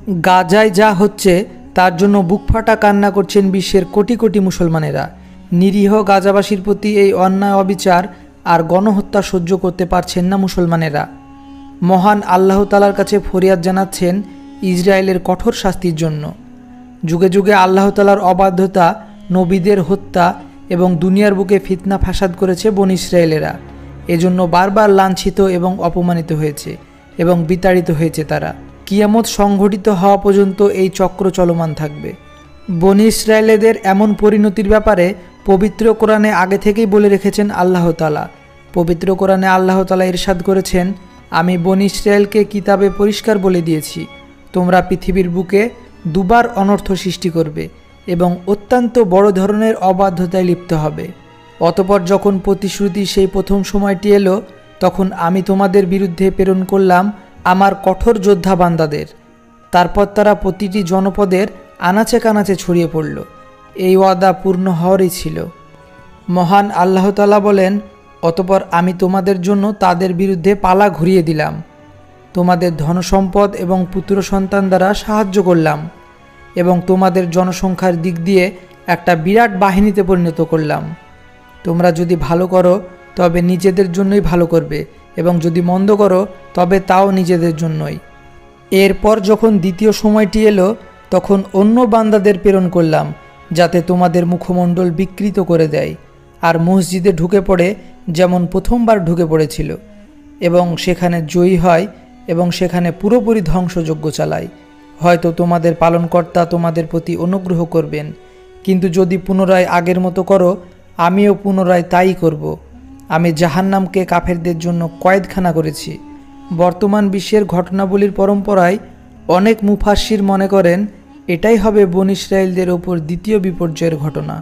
গাজায় যা হচ্ছে তার জন্য বুকফাটা কান্না করছেন বিশ্বের কোটি কোটি মুসলমানেরা। নিরীহ গাজাবাসীর প্রতি এই অন্যায় অবিচার আর গণহত্যা সহ্য করতে পারছেন না মুসলমানেরা। মহান আল্লাহ তাআলার কাছে ফরিয়াদ জানাচ্ছেন ইসরায়েলের কঠোর শাস্তির জন্য। যুগে যুগে আল্লাহ তাআলার অবাধ্যতা, নবীদের হত্যা এবং দুনিয়ার বুকে ফিতনা ফাসাদ করেছে বনী ইসরায়েলেরা। এজন্য বারবার লাঞ্ছিত এবং অপমানিত হয়েছে এবং বিতাড়িত হয়েছে তারা। কিয়ামত সংঘটিত হওয়া পর্যন্ত এই চক্র চলমান থাকবে। বনী ইসরায়েলেদের এমন পরিণতির ব্যাপারে পবিত্র কোরআনে আগে থেকেই বলে রেখেছেন আল্লাহ তাআলা। পবিত্র কোরআনে আল্লাহ তাআলা ইরশাদ করেছেন, আমি বনী ইসরায়েলকে কিতাবে পরিষ্কার বলে দিয়েছি, তোমরা পৃথিবীর বুকে দুবার অনর্থ সৃষ্টি করবে এবং অত্যন্ত বড় ধরনের অবাধ্যতায় লিপ্ত হবে। অতঃপর যখন প্রতিশ্রুতি সেই প্রথম সময়টি এলো, তখন আমি তোমাদের বিরুদ্ধে প্রেরণ করলাম আমার কঠোর যোদ্ধা বান্দাদের। তারপর তারা প্রতিটি জনপদের আনাচে কানাচে ছড়িয়ে পড়ল। এই ওয়াদা পূর্ণ হওয়ারই ছিল। মহান আল্লাহ তাআলা বলেন, অতঃপর আমি তোমাদের জন্য তাদের বিরুদ্ধে পালা ঘুরিয়ে দিলাম, তোমাদের ধনসম্পদ এবং পুত্র সন্তান দ্বারা সাহায্য করলাম এবং তোমাদের জনসংখ্যার দিক দিয়ে একটা বিরাট বাহিনীতে পরিণত করলাম। তোমরা যদি ভালো করো তবে নিজেদের জন্যই ভালো করবে এবং যদি মন্দ করো তবে তাও নিজেদের জন্যই। এরপর যখন দ্বিতীয় সময়টি এলো, তখন অন্য বান্দাদের প্রেরণ করলাম যাতে তোমাদের মুখমণ্ডল বিকৃত করে দেয় আর মসজিদে ঢুকে পড়ে যেমন প্রথমবার ঢুকে পড়েছিল এবং সেখানে জয়ী হয় এবং সেখানে পুরোপুরি ধ্বংসযজ্ঞ চালায়। হয়তো তোমাদের পালনকর্তা তোমাদের প্রতি অনুগ্রহ করবেন, কিন্তু যদি পুনরায় আগের মতো করো আমিও পুনরায় তাই করব। আমি জাহান্নামকে কাফেরদের জন্য কয়েদখানা করেছি। বর্তমান বিশ্বের ঘটনাবলীর পরম্পরায় অনেক মুফাসসির মনে করেন এটাই হবে বনী ইসরায়েলদের ওপর দ্বিতীয় বিপর্যয়ের ঘটনা।